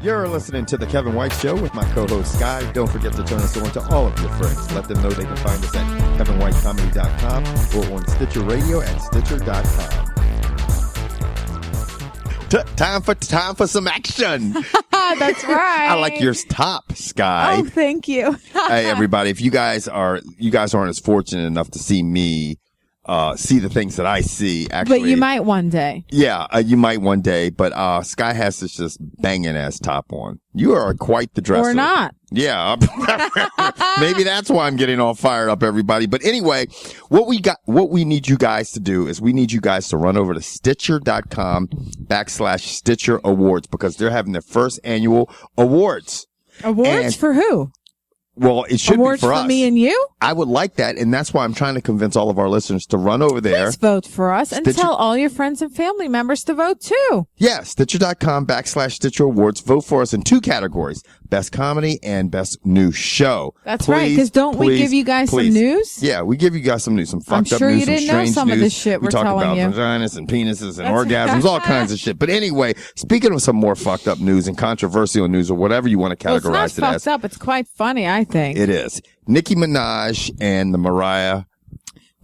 You're listening to The Kevin White Show with my co-host, Sky. Don't forget to turn us on to all of your friends. Let them know they can find us at kevinwhitecomedy.com or on Stitcher Radio at Stitcher.com. Time for some action. That's right. I like yours top, Sky. Oh, thank you. Hey, everybody, if you guys aren't as fortunate enough to see me see the things that I see, actually. But you might one day. Yeah, you might one day. But Sky has this just banging ass top on. You are quite the dresser. Or not. Yeah. Maybe that's why I'm getting all fired up, everybody. But anyway, what we need you guys to do is we need you guys to run over to Stitcher.com/Stitcher Awards because they're having their first annual awards. Awards for who? Well, it should awards be for us. For me and you? I would like that, and that's why I'm trying to convince all of our listeners to run over there. Please vote for us and tell all your friends and family members to vote too. Yeah, Stitcher.com/Stitcher Awards. Vote for us in 2 categories: Best Comedy and Best New Show. That's right, because don't we give you guys some news? Yeah, we give you guys some news, some fucked up news, I'm sure you didn't know some news. of this shit we're telling you. We talk about vaginas and penises and orgasms, all kinds of shit. But anyway, speaking of some more fucked up news and controversial news or whatever you want to categorize it as. It's not fucked up. It's quite funny, I think. It is. Nicki Minaj and the Mariah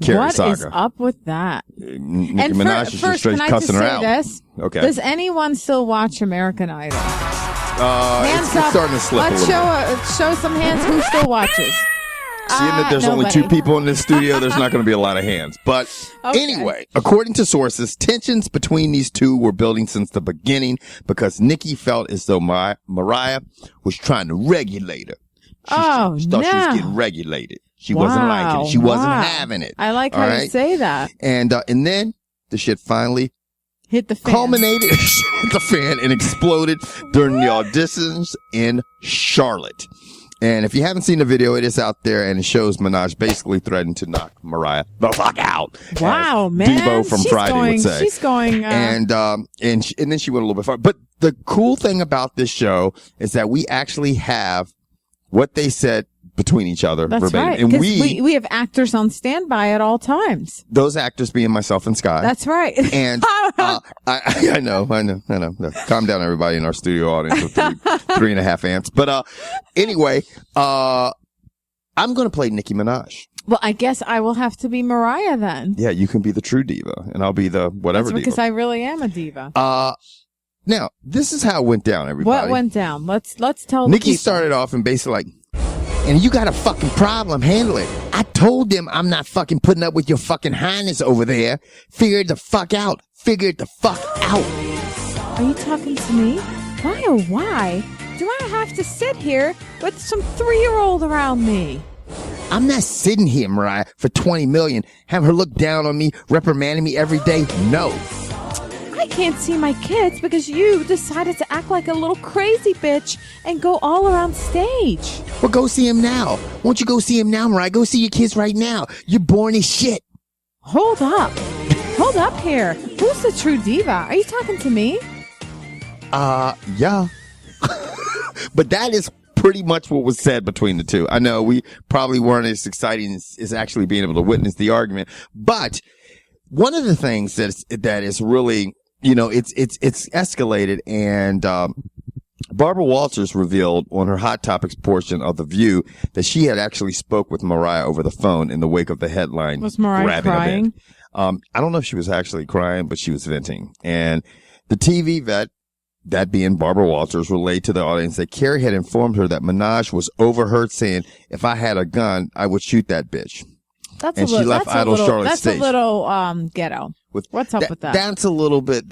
Carey saga. What is up with that? Nicki Minaj is just straight cussing her out. This? Okay. Does anyone still watch American Idol? Hands it's up. starting to slip Let's a little bit. show some hands. Who still watches? Seeing that there's only 2 people in this studio, there's not going to be a lot of hands. But anyway, according to sources, tensions between these two were building since the beginning because Nicki felt as though Mariah was trying to regulate her. She thought she was getting regulated. She wasn't liking it. She wasn't having it. I like how you say that. And then the shit finally hit the fan. Culminated, hit the fan and exploded during the auditions in Charlotte. And if you haven't seen the video, it is out there, and it shows Minaj basically threatening to knock Mariah the fuck out. Wow, man! Debo from Friday would say. She's going, and then she went a little bit far. But the cool thing about this show is that we actually have what they said between each other. That's verbatim. right. And we have actors on standby at all times. Those actors being myself and Sky. That's right. And I know. Calm down, everybody in our studio audience with 3.5 ants. But anyway, I'm going to play Nicki Minaj. Well, I guess I will have to be Mariah then. Yeah, you can be the true diva, and I'll be the whatever diva. Because I really am a diva. Now, this is how it went down, everybody. What went down? Let's tell Nicki people. started off and basically like, and you got a fucking problem, handle it. I told them I'm not fucking putting up with your fucking highness over there. Figure it the fuck out. Figure it the fuck out. Are you talking to me? Why oh why do I have to sit here with some 3-year-old around me? I'm not sitting here, Mariah, for $20 million. Have her look down on me, reprimanding me every day. No. I can't see my kids because you decided to act like a little crazy bitch and go all around stage. Well, go see him now. Won't you go see him now, Mariah? Go see your kids right now. You're boring as shit. Hold up. Hold up here. Who's the true diva? Are you talking to me? Yeah. But that is pretty much what was said between the two. I know we probably weren't as exciting as actually being able to witness the argument. But one of the things that is really, it's escalated, and Barbara Walters revealed on her Hot Topics portion of The View that she had actually spoke with Mariah over the phone in the wake of the headline. Was Mariah crying? I don't know if she was actually crying, but she was venting. And the TV vet, that being Barbara Walters, relayed to the audience that Carey had informed her that Minaj was overheard saying, "If I had a gun, I would shoot that bitch." That's and a little, she left Idol Charlotte That's stage. A little ghetto. What's up with that? That's a little bit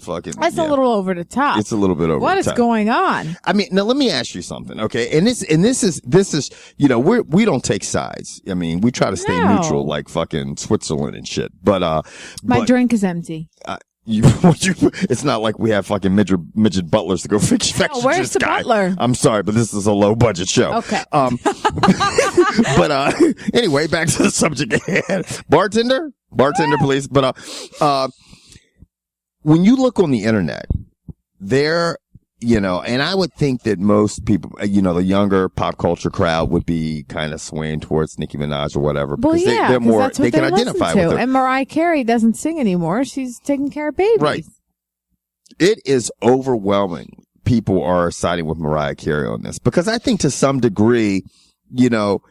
fucking. That's a little over the top. It's a little bit over the top. What is going on? I mean, now let me ask you something, okay? And this is, we don't take sides. I mean, we try to stay neutral like fucking Switzerland and shit. But, my drink is empty. It's not like we have fucking midget butlers to go fix where's the butler? I'm sorry, but this is a low budget show. Okay. But anyway, back to the subject at hand. Bartender, please. But when you look on the internet, there, and I would think that most people, the younger pop culture crowd would be kind of swaying towards Nicki Minaj or whatever. Because they're more, that's what they can identify with her. And Mariah Carey doesn't sing anymore. She's taking care of babies. Right. It is overwhelming. people are siding with Mariah Carey on this, because I think to some degree, you know,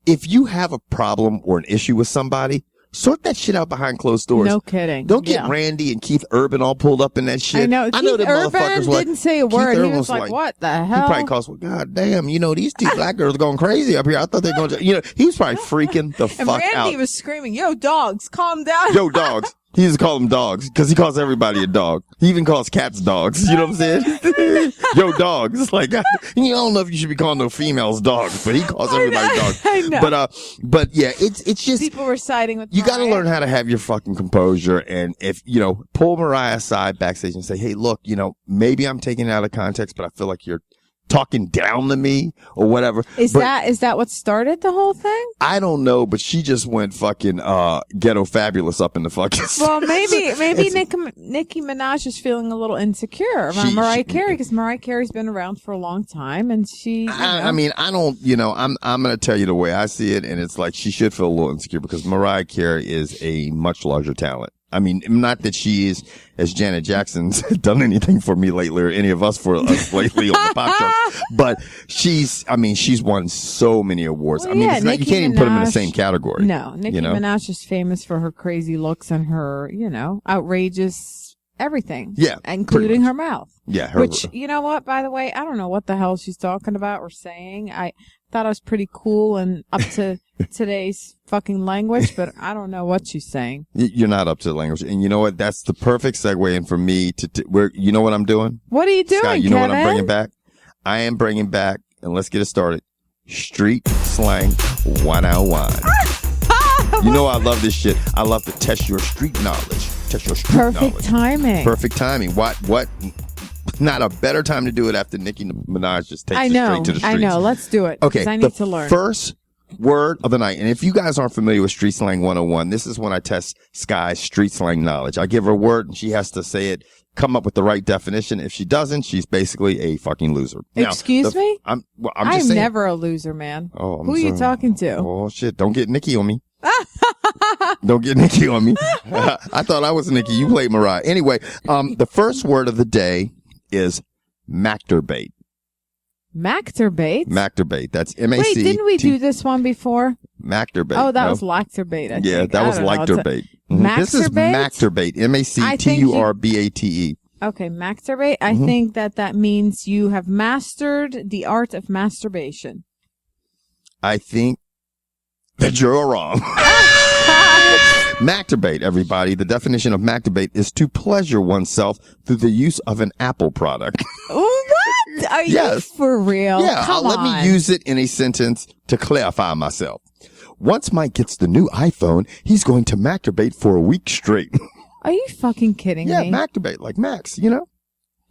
if you have a problem or an issue with somebody, sort that shit out behind closed doors. No kidding. Don't get Randy and Keith Urban all pulled up in that shit. I know. Keith them Urban motherfuckers didn't say a word. Urban He was like, what the hell? He probably calls, God damn, you know, these two black girls are going crazy up here. I thought they were going to, you know, he was probably freaking the fuck out. And Randy was screaming, yo, dogs, calm down. Yo, dogs. He used to call them dogs because he calls everybody a dog. He even calls cats dogs. You know what I'm saying? Yo, dogs. It's like, I don't know if you should be calling no females dogs, but he calls everybody dogs. I know. But yeah, it's just, people were siding with you got to Mariah. learn how to have your fucking composure. And if, you know, pull Mariah aside backstage and say, hey, look, you know, maybe I'm taking it out of context, but I feel like you're talking down to me or whatever. Is that what started the whole thing? I don't know, but she just went fucking ghetto fabulous up in the fucking Well, maybe Nicki Minaj is feeling a little insecure around Mariah Carey, because Mariah Carey's been around for a long time, and she I mean, I don't, you know, I'm going to tell you the way I see it, and it's like she should feel a little insecure because Mariah Carey is a much larger talent. I mean, not that she is, as Janet Jackson's done anything for me lately, or any of us for us lately on the pop charts, but she's won so many awards. Well, I mean, yeah, it's not, you can't even put them in the same category. No, Nicki Minaj is famous for her crazy looks and her, you know, outrageous everything. Yeah. Including her mouth. Yeah. Which, you know what, by the way, I don't know what the hell she's talking about or saying. I thought I was pretty cool and up to today's fucking language, but I don't know what she's saying. You're not up to the language. And you know what? That's the perfect segue in for me where, you know what I'm doing? What are you doing, Scott, you know what I'm bringing back? I am bringing back, and let's get it started, Street Slang 101. You know I love this shit. I love to test your street knowledge. Perfect timing. Perfect timing. What? Not a better time to do it after Nicki Minaj just takes it straight to the streets. I know. Let's do it. Okay. I need to learn. First word of the night. And if you guys aren't familiar with Street Slang 101, this is when I test Sky's street slang knowledge. I give her a word and she has to say it, come up with the right definition. If she doesn't, she's basically a fucking loser. Excuse me? I'm just saying. Never a loser, man. Oh, Who are you talking to? Oh, shit. Don't get Nicki on me. Don't get Nicki on me. I thought I was Nicki. You played Mariah. Anyway, the first word of the day is masturbate. Masturbate? Masturbate. That's M-A-C. Wait, didn't we do this one before? Masturbate. Oh, that was lacturbate, I think. Yeah, that was lacturbate. This is masturbate. M-A-C-T-U-R-B-A-T-E. Okay, masturbate. I think that means you have mastered the art of masturbation. I think that you're wrong. Masturbate, everybody. The definition of masturbate is to pleasure oneself through the use of an Apple product. What? Are you for real? Yeah, let me use it in a sentence to clarify myself. Once Mike gets the new iPhone, he's going to masturbate for a week straight. Are you fucking kidding me? Yeah, masturbate, like Max, you know?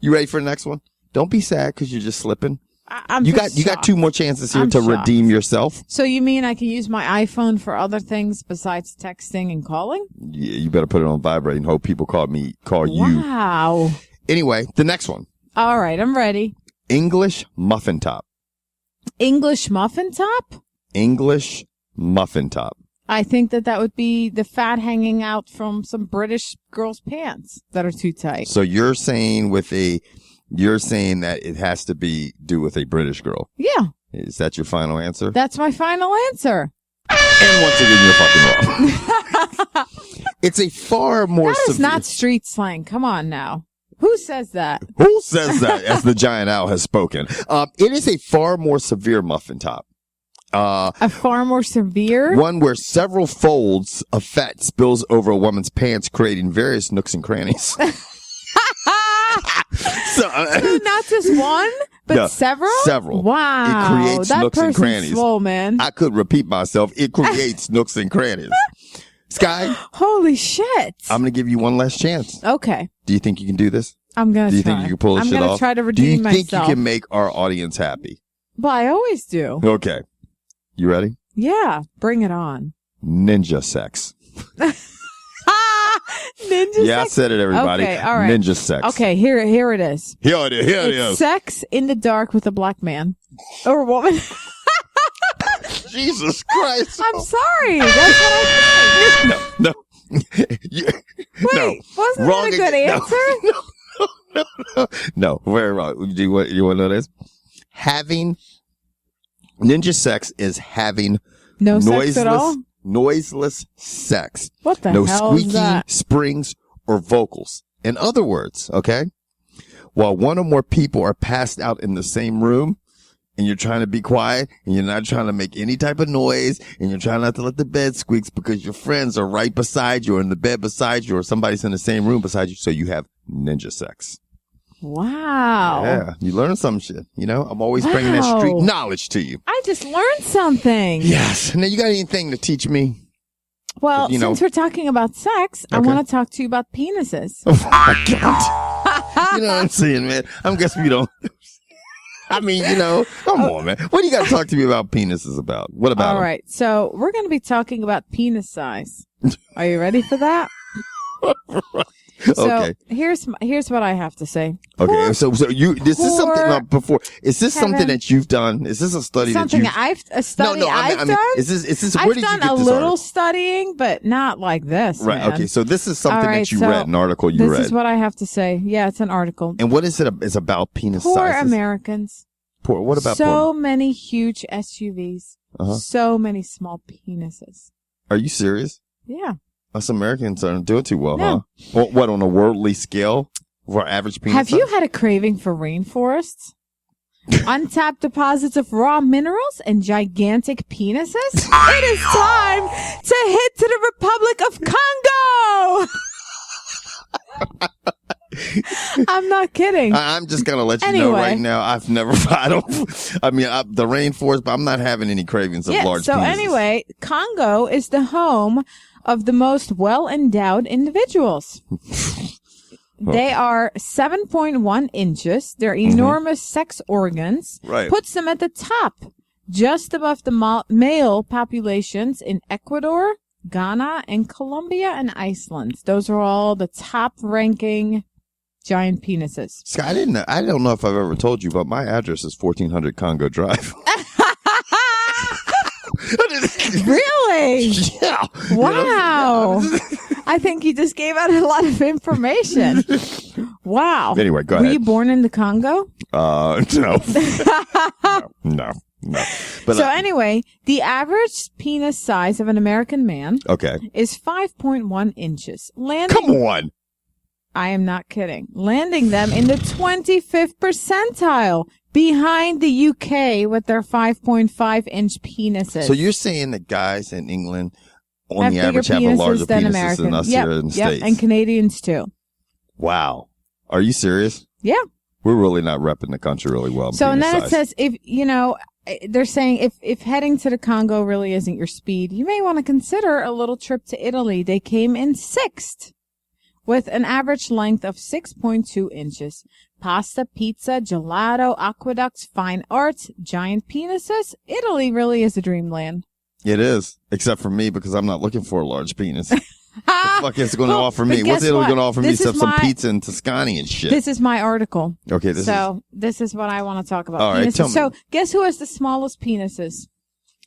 You ready for the next one? Don't be sad because you're just slipping. You got two more chances here to redeem yourself. So you mean I can use my iPhone for other things besides texting and calling? Yeah, you better put it on vibrate and hope people call you. Wow. Anyway, the next one. All right, I'm ready. English muffin top. English muffin top? English muffin top. I think that would be the fat hanging out from some British girl's pants that are too tight. So you're saying that it has to do with a British girl. Yeah. Is that your final answer? That's my final answer. And once again, you're fucking wrong. It's a far more That is not street slang. Come on now. Who says that? Who says that? As the giant owl has spoken. It is a far more severe muffin top. A far more severe? One where several folds of fat spills over a woman's pants, creating various nooks and crannies. So not just one, but several? Several. Wow. It creates nooks and crannies. Swole, man. I could repeat myself. It creates nooks and crannies. Sky. Holy shit. I'm going to give you one last chance. Okay. Do you think you can do this? I'm going to try. Do you think you can pull this shit off? I'm going to try to redeem myself. Do you think you can make our audience happy? Well, I always do. Okay. You ready? Yeah. Bring it on. Ninja sex. Ninja sex? Yeah, I said it, everybody. Okay, all right. Ninja sex. Okay, here it is. Here it is. Sex in the dark with a black man. Or woman. Jesus Christ. I'm sorry. That's what I think. No. Wait, wasn't that a good answer? No, very wrong. You want to know this? Having ninja sex is having No sex at all? noiseless sex. What the No hell is squeaking, that? springs, or vocals. In other words, okay, while one or more people are passed out in the same room, and you're trying to be quiet, and you're not trying to make any type of noise, and you're trying not to let the bed squeaks because your friends are right beside you, or in the bed beside you, or somebody's in the same room beside you, so you have ninja sex. Wow. Yeah, you learn some shit. You know, I'm always bringing that street knowledge to you. I just learned something. Yes. Now, you got anything to teach me? Well, You know- since we're talking about sex, I Okay. want to talk to you about penises. Oh my God. You know what I'm saying, man? I guess we don't. I mean, you know, come on, man. What do you got to talk to me about penises about? What about All them? right. So we're going to be talking about penis size. Are you ready for that? So Okay. here's what I have to say. Okay. So this is something poor before. Is this something Kevin. that you've done? Is this a study Something that you've a study I've done. is this, where I've did done you get a this little article? studying, but not like this. Right. man. Okay. So this is something All right, that you so read, an article you This read. is what I have to say. Yeah, it's an article. And what is it? It's about penis Poor sizes. Americans. Poor. What about so poor? many huge SUVs. Uh-huh. So many small penises. Are you serious? Yeah. Us Americans aren't doing too well, No. huh? What on a worldly scale for average penis? Have you size? had a craving for rainforests? Untapped deposits of raw minerals and gigantic penises? It is time to head to the Republic of Congo! I'm not kidding. I'm just gonna let you know Anyway. right now. I've never. The rainforest, but I'm not having any cravings of large. So penises. anyway, Congo is the home of the most well-endowed individuals. They are 7.1 inches. Their enormous sex organs Right. puts them at the top, just above the male populations in Ecuador, Ghana, and Colombia and Iceland. Those are all the top-ranking giant penises. Scott, I don't know if I've ever told you, but my address is 1400 Congo Drive. Really? Yeah. Wow. I think you just gave out a lot of information. Wow. Anyway, go Were ahead. you born in the Congo? No. No. But So anyway, the average penis size of an American man okay. is 5.1 inches. Landing, Come on. I am not kidding. Landing them in the 25th percentile behind the UK with their 5.5 inch penises. So you're saying that guys in England, on the bigger average, have a penises larger than penises Americans. than us Yep, here in the yep, States? and Canadians too. Wow. Are you serious? Yeah. We're really not repping the country really well. So and penis then size. it says they're saying if heading to the Congo really isn't your speed, you may want to consider a little trip to Italy. They came in sixth with an average length of 6.2 inches. Pasta, pizza, gelato, aqueducts, fine arts, giant penises. Italy really is a dreamland. It is, except for me because I'm not looking for a large penis. The fuck is it going to Well, offer but me? guess What's Italy what? going to offer me? This is Except some my- pizza in Tuscany and shit. This is my article. Okay, This is what I want to talk about. All right, penises. tell me. So guess who has the smallest penises?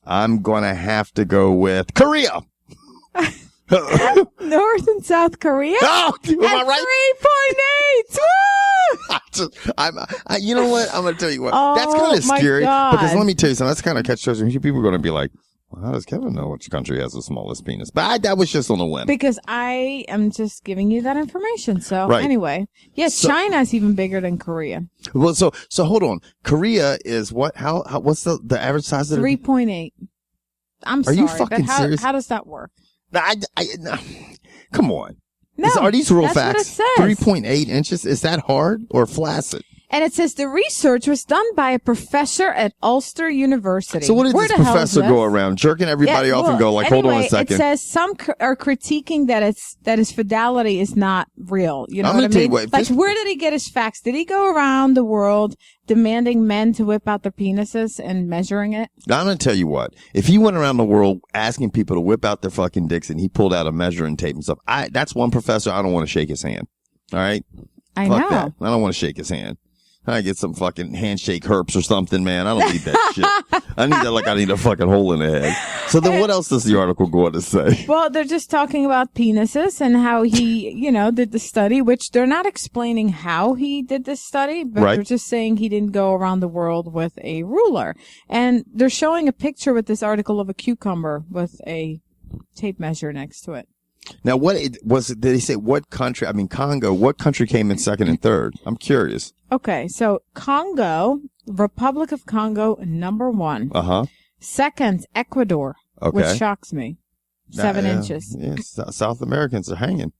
I'm going to have to go with Korea. North and South Korea? Oh, am I right? 3.8! Woo! You know what? I'm going to tell you what. Oh, That's kind of my scary God. because let me tell you something. That's kind of catch chosen. People are going to be like, well, how does Kevin know which country has the smallest penis? But that was just on a whim. Because I am just giving you that information. So Right. anyway, yes, So- China's even bigger than Korea. Well, so hold on. Korea is what? How what's the average size of it? 3.8. I'm Are sorry, you but fucking serious? how does that work? No. Come on. No, Are these real that's what it facts? says. 3.8 inches? Is that hard or flaccid? And it says the research was done by a professor at Ulster University. So what did Where this the hell is professor go this? around jerking everybody off and go like, hold on a anyway, second. It says some are critiquing that his fidelity is not real. You know I'm what gonna I tell you mean? what, Like, where did he get his facts? Did he go around the world demanding men to whip out their penises and measuring it? Now, I'm going to tell you what. If he went around the world asking people to whip out their fucking dicks and he pulled out a measuring tape and stuff, that's one professor I don't want to shake his hand. All right? I Fuck know. that. I don't want to shake his hand. I get some fucking handshake herps or something, man. I don't need that shit. I need that like I need a fucking hole in the head. So then what else does the article go on to say? Well, they're just talking about penises and how he, did the study, which they're not explaining how he did this study, but Right. they're just saying he didn't go around the world with a ruler. And they're showing a picture with this article of a cucumber with a tape measure next to it. Now, did they say what country? I mean, Congo, what country came in second and third? I'm curious. Okay, so Congo, Republic of Congo, number 1. Uh-huh. Second, Ecuador, Okay. which shocks me. 7 inches. Yeah, South Americans are hanging.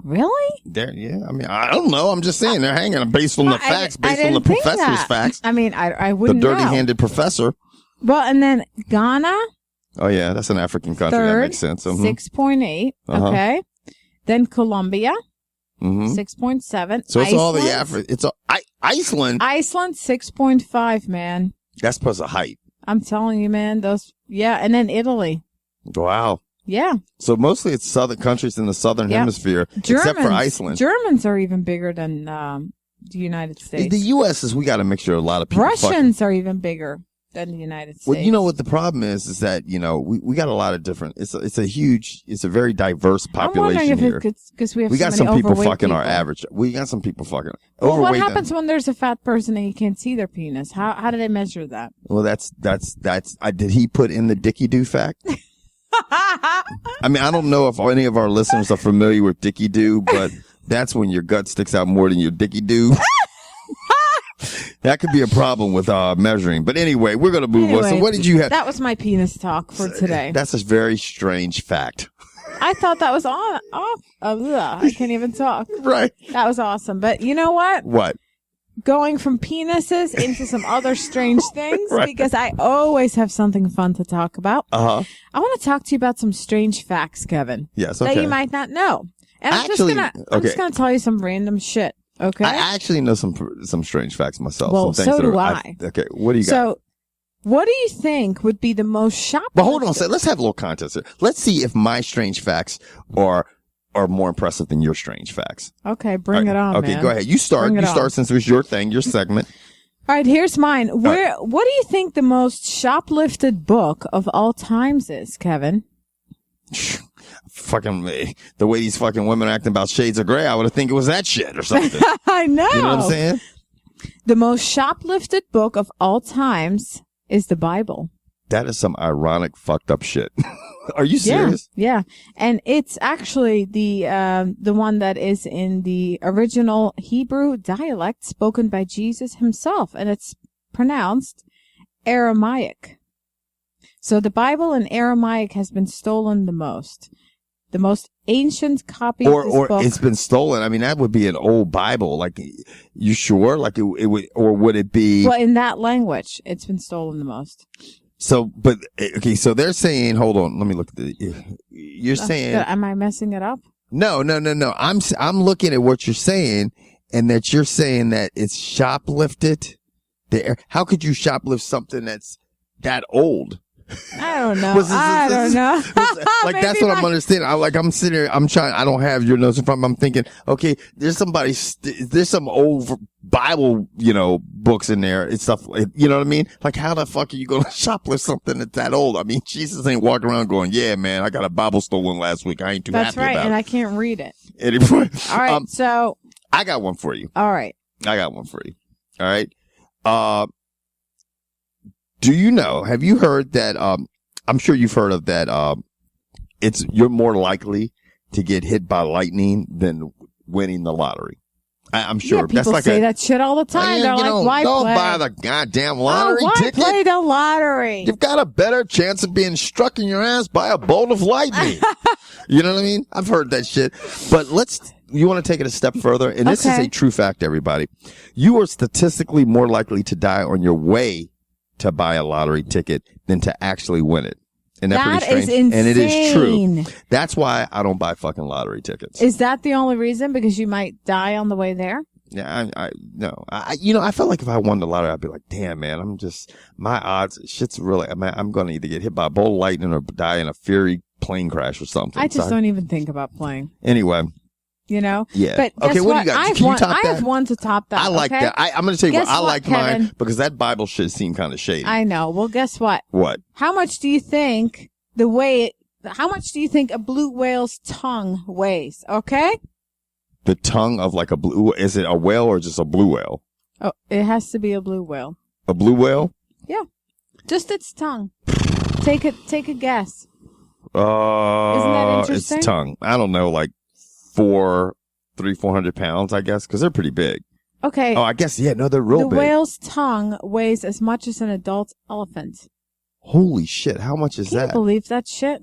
Really? Yeah. I mean, I don't know. I'm just saying they're hanging based on the facts, based on the didn't think professor's that. facts. I mean, I The wouldn't know. dirty-handed professor. Well, and then Ghana, Oh, yeah, that's an African country. That third, makes sense. 6.8. Uh-huh. Okay. Then Colombia, Mm-hmm. 6.7. So it's all the Iceland- It's all, Iceland. Iceland, 6.5, man. That's plus a height. I'm telling you, man. And then Italy. Wow. Yeah. So mostly it's southern countries in the southern hemisphere, except for Iceland. Germans are even bigger than the United States. The U.S. is, we got a mixture of a lot of people. Russians are even bigger than the United States. Well, you know what the problem is that, we got a lot of different, it's a very diverse population I'm wondering here. if it's because we have We got so many some people overweight fucking people. our average. We got some people fucking Well, what overweight. happens when there's a fat person and you can't see their penis? How do they measure that? Well, did he put in the Dickie Doo fact? I mean, I don't know if any of our listeners are familiar with Dickie Doo, but that's when your gut sticks out more than your Dickie Doo. That could be a problem with measuring. But anyway, we're going to move on. So what did you have? That was my penis talk for today. That's a very strange fact. I thought that was off. I can't even talk. Right. That was awesome. But you know what? What? Going from penises into some other strange things, Right. because I always have something fun to talk about. Uh-huh. I want to talk to you about some strange facts, Kevin. Yes, okay. That you might not know. And I'm Actually, just gonna tell you some random shit. Okay. I actually know some strange facts myself. Well, some things so that do are, I. Okay, what do you got? So, what do you think would be the most shoplifting? But hold on, let's have a little contest here. Let's see if my strange facts are more impressive than your strange facts. Okay, bring it on, Okay, man. go ahead. You start. Bring it You start on. since it was your thing, your segment. All right, here's mine. What do you think the most shoplifted book of all times is, Kevin? Fucking me. The way these fucking women are acting about Shades of Grey, I would have think it was that shit or something. I know. You know what I'm saying? The most shoplifted book of all times is the Bible. That is some ironic, fucked up shit. Are you serious? Yeah. And it's actually the one that is in the original Hebrew dialect spoken by Jesus himself, and it's pronounced Aramaic. So the Bible in Aramaic has been stolen the most. The most ancient copy of this book. It's been stolen. I mean, that would be an old Bible. Like, you sure? Like it would, or would it be? Well, in that language, it's been stolen the most. So, but, okay, so they're saying, hold on, let me look at you're saying. Am I messing it up? No. I'm looking at what you're saying, and that you're saying that it's shoplifted. How could you shoplift something that's that old? I don't know. I don't know. Like, that's what I'm understanding. I'm sitting here, I don't have your notes in front of me. I'm thinking, okay, there's some old Bible, books in there and stuff. You know what I mean? Like, how the fuck are you going to shoplift something that's that old? I mean, Jesus ain't walking around going, yeah, man, I got a Bible stolen last week. I ain't too That's happy right, about and it. I can't read it. Anyway. All right, so. I got one for you. All right. I got one for you. All right. Do you know, have you heard that, I'm sure you've heard of that, you're more likely to get hit by lightning than winning the lottery. I'm sure. Yeah, people that's like say that shit all the time. They're like, why don't play? buy the goddamn lottery why ticket. play the lottery? You've got a better chance of being struck in your ass by a bolt of lightning. You know what I mean? I've heard that shit. But you want to take it a step further? And this is a true fact, everybody. You are statistically more likely to die on your way to buy a lottery ticket than to actually win it. And that's pretty strange. Is insane. And it is true. That's why I don't buy fucking lottery tickets. Is that the only reason? Because you might die on the way there? Yeah, I felt like if I won the lottery, I'd be like, damn, man, my odds, shit's really, I'm going to either get hit by a bolt of lightning or die in a fiery plane crash or something. I just don't even think about playing. Anyway, You know? Yeah. But guess okay, what do you got? I have Can you one, top I that? have one to top that. I like okay? that. I'm going to tell you Guess what. I what, like Kevin? mine because that Bible shit seemed kind of shady. I know. Well, guess what? What? How much do you think how much do you think a blue whale's tongue weighs? Okay? The tongue of like a blue, is it a whale or just a blue whale? Oh, it has to be a blue whale. A blue whale? Yeah. Just its tongue. Take a guess. Isn't that interesting? Its tongue. I don't know, like 400 pounds, I guess, because they're pretty big. Okay. Oh, I guess, yeah, no, they're real the big. whale's tongue weighs as much as an adult elephant. Holy shit, how much is Can that? you believe that shit?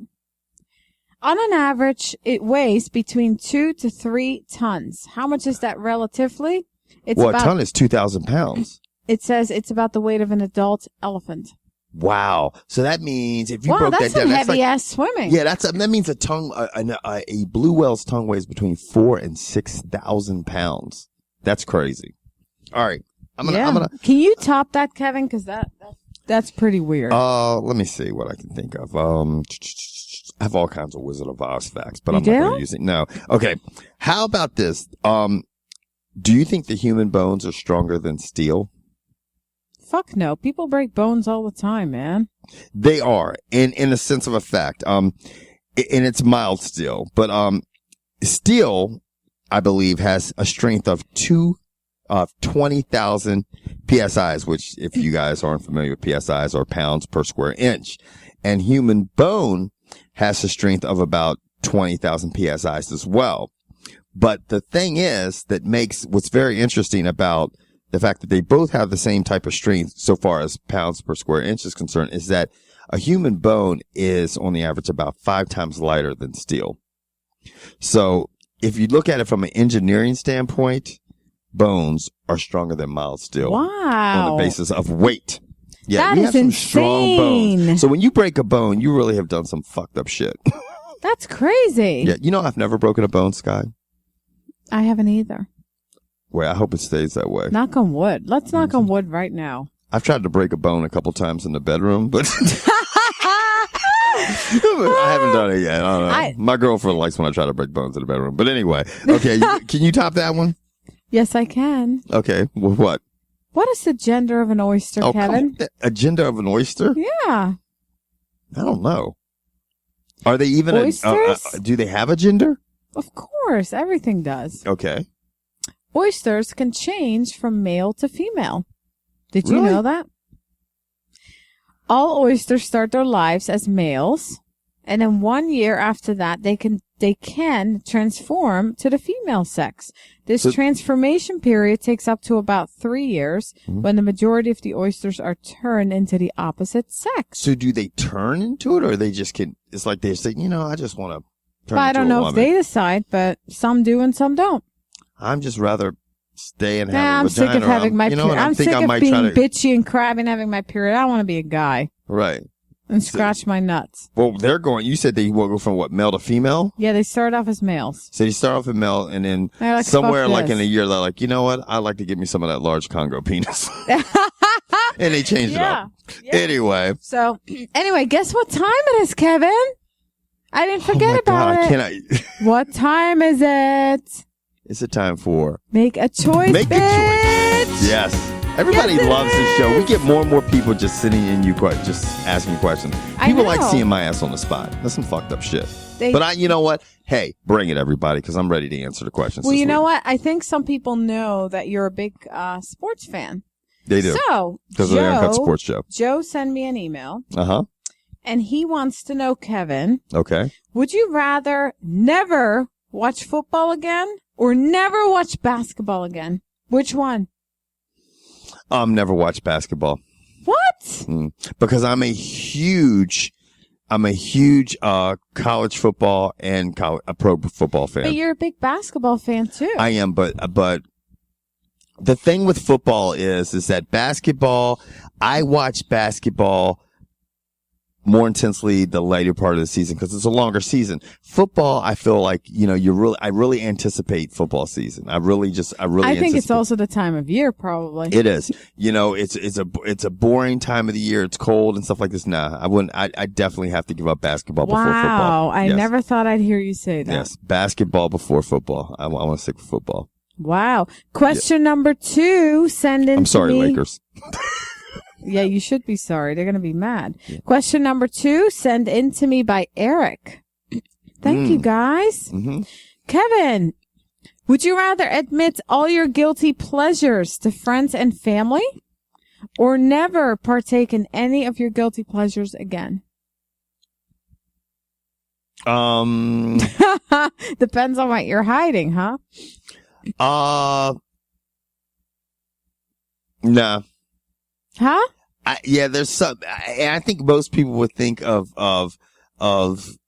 On an average, it weighs between 2 to 3 tons. How much is that relatively? It's a ton is 2,000 pounds. It says it's about the weight of an adult elephant. Wow. So that means if you broke that's that down, some that's heavy like, ass swimming. yeah, that means a blue whale's tongue weighs between 4,000 and 6,000 pounds. That's crazy. All right. I'm gonna. Can you top that, Kevin? Because that's pretty weird. Let me see what I can think of. I have all kinds of Wizard of Oz facts, but You I'm not going do? to use it. No. Okay. How about this? Do you think the human bones are stronger than steel? Fuck no. People break bones all the time, man. They are, in a sense of a fact. And it's mild steel, but steel, I believe, has a strength of 20,000 psis, which, if you guys aren't familiar with psis, are pounds per square inch. And human bone has a strength of about 20,000 psis as well. But the thing is that makes what's very interesting about the fact that they both have the same type of strength so far as pounds per square inch is concerned is that a human bone is on the average about 5 times lighter than steel. So if you look at it from an engineering standpoint, bones are stronger than mild steel. Wow. On the basis of weight. Yeah, That we is have some insane. strong bones. So when you break a bone, you really have done some fucked up shit. That's crazy. Yeah, you know I've never broken a bone, Sky. I haven't either. Well, I hope it stays that way. Knock on wood. Let's knock on wood right now. I've tried to break a bone a couple times in the bedroom, but I haven't done it yet. I don't know. My girlfriend likes when I try to break bones in the bedroom. But anyway, okay, can you top that one? Yes, I can. Okay, well, what? What is the gender of an oyster, Oh, Kevin? come on. A gender of an oyster? Yeah. I don't know. Are they even Oysters? do they have a gender? Of course. Everything does. Okay. Oysters can change from male to female. Did you Really? know that? All oysters start their lives as males, and then 1 year after that, they can transform to the female sex. This transformation period takes up to about 3 years, when the majority of the oysters are turned into the opposite sex. So do they turn into it, or they just can? It's like they say, I just want to turn But I into don't a know woman. if they decide, but some do and some don't. I'm just rather stay and have Nah, a I'm vagina. sick of having my period. I'm sick of being bitchy and crabby and having my period. I want to be a guy Right. and scratch my nuts. Well, you said they will go from what, male to female? Yeah, they start off as males. So you start off as male, and then They're like, somewhere "Fuck like this." in a year, they're like, you know what? I'd like to give me some of that large Congo penis. And they changed it up. Yeah. Anyway. So, anyway, guess what time it is, Kevin? I didn't forget Oh my about God, it. I cannot. What time is it? It's a time for Make a choice, Make a bitch. Choice. Yes. Everybody Yes, it loves this show. We is. get more and more people just sitting in just asking questions. I People like know. seeing my ass on the spot. That's some fucked up shit. They- But you know what? Hey, bring it, everybody, because I'm ready to answer the questions. Well, this you know week. what? I think some people know that you're a big sports fan. They do. So, Because of the Uncut Sports Show. Joe sent me an email, Uh-huh. and he wants to know, Kevin, Okay. would you rather never watch football again or never watch basketball again? Which one? Never watched basketball. What? Because I'm a huge college football and a pro football fan. But you're a big basketball fan too. I am, but the thing with football is that basketball, I watch basketball more intensely the later part of the season because it's a longer season. Football, I feel like, I really anticipate football season. I think it's also the time of year, probably. It is. It's a boring time of the year. It's cold and stuff like this. Nah, I wouldn't. I definitely have to give up basketball before football. Wow, I never thought I'd hear you say that. Yes, basketball before football. I want to stick with football. Wow. Question number 2, send in. I'm sorry, Lakers. Yeah, you should be sorry. They're going to be mad. Yeah. Question number 2, send in to me by Eric. Thank you, guys. Mm-hmm. Kevin, would you rather admit all your guilty pleasures to friends and family or never partake in any of your guilty pleasures again? Depends on what you're hiding, huh? Nah. Huh? There's some. I think most people would think of it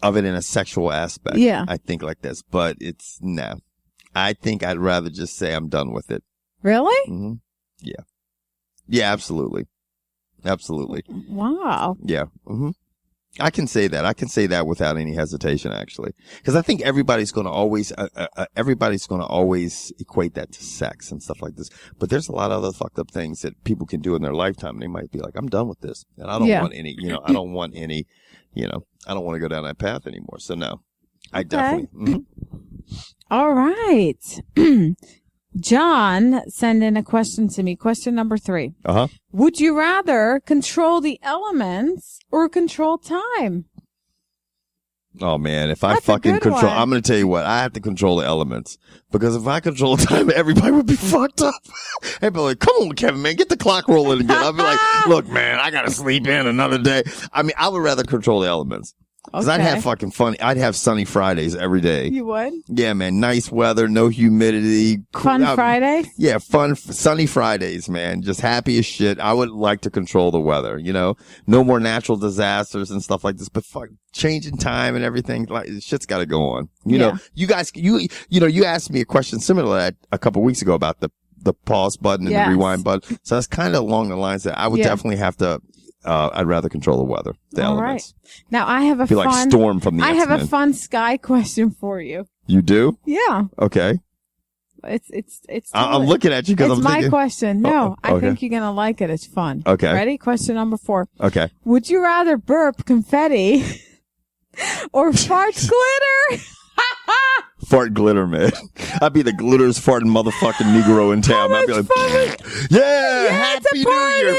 in a sexual aspect. Yeah. I think like this, but it's nah. I think I'd rather just say I'm done with it. Really? Mm-hmm. Yeah. Yeah, absolutely. Absolutely. Wow. Yeah. Mm-hmm. I can say that. I can say that without any hesitation, actually, because I think everybody's going to always equate that to sex and stuff like this. But there's a lot of other fucked up things that people can do in their lifetime. And they might be like, I'm done with this, and I don't want any. I don't want any. I don't want to go down that path anymore. So no, I definitely. Mm-hmm. All right. John, send in a question to me. Question number 3. Uh-huh. Would you rather control the elements or control time? Oh man, if I fucking control, I'm going to tell you what, I have to control the elements because if I control time, everybody would be fucked up. They'd be like, come on, Kevin, man, get the clock rolling again. I'll be like, look, man, I got to sleep in another day. I mean, I would rather control the elements. Because I'd have fucking fun. I'd have sunny Fridays every day. You would? Yeah, man. Nice weather, no humidity. Fun Fridays? Yeah, sunny Fridays, man. Just happy as shit. I would like to control the weather, No more natural disasters and stuff like this. But fuck, changing time and everything, like, shit's got to go on. You know, you guys, you asked me a question similar to that a couple weeks ago about the pause button and the rewind button. So that's kind of along the lines that I would definitely have to. I'd rather control the weather, the elements. Right. Now I have a fun. Like Storm from the X-Men. I have a fun sky question for you. You do? Yeah. Okay. It's. I'm looking at you because it's I'm thinking. My question. No, I think you're gonna like it. It's fun. Okay. Ready? Question number 4. Okay. Would you rather burp confetti or fart glitter? Fart glitter, man. I'd be the glitter's farting motherfucking Negro in town. I'd be like, Happy New Year.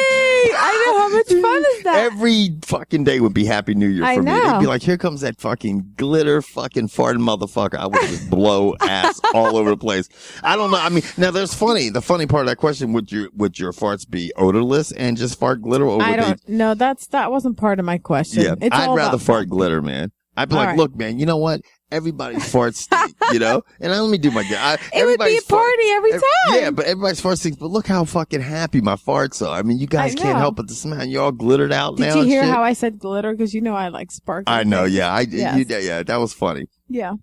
I know, how much fun is that? Every fucking day would be Happy New Year for me. It'd be like, here comes that fucking glitter fucking farting motherfucker. I would just blow ass all over the place. I don't know. I mean, now the funny part of that question, would your farts be odorless and just fart glitter? Or no, that wasn't part of my question. Yeah, I'd rather fart glitter, man. I'd be like, look, man, you know what? Everybody's farts stink, And let me do my job. It would be a party every time. Yeah, but everybody's farts stink. But look how fucking happy my farts are. I mean, you guys can't help but to smell. You're all glittered out now. Did you hear how I said glitter? Because I like sparkling. I know. Yeah, yeah, that was funny. Yeah.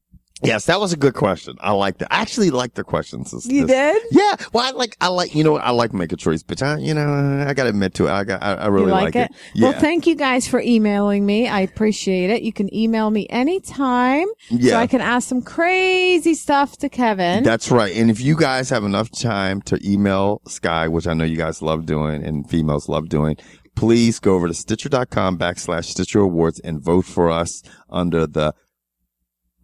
Yes, that was a good question. I like that. I actually like the questions. You did? Yeah. Well, I like make a choice, but I gotta admit to it. I really like it. Yeah. Well, thank you guys for emailing me. I appreciate it. You can email me anytime. Yeah. So I can ask some crazy stuff to Kevin. That's right. And if you guys have enough time to email Sky, which I know you guys love doing and females love doing, please go over to Stitcher.com/Stitcher Awards and vote for us under the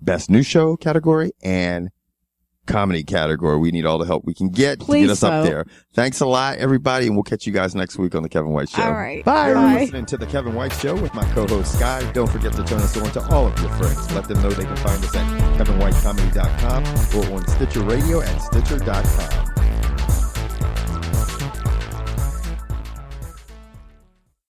Best New Show category and comedy category. We need all the help we can get to get us up there. Thanks a lot, everybody, and we'll catch you guys next week on The Kevin White Show. All right. Bye. You're listening to The Kevin White Show with my co-host, Sky. Don't forget to turn us on to all of your friends. Let them know they can find us at KevinWhiteComedy.com or on Stitcher Radio at Stitcher.com.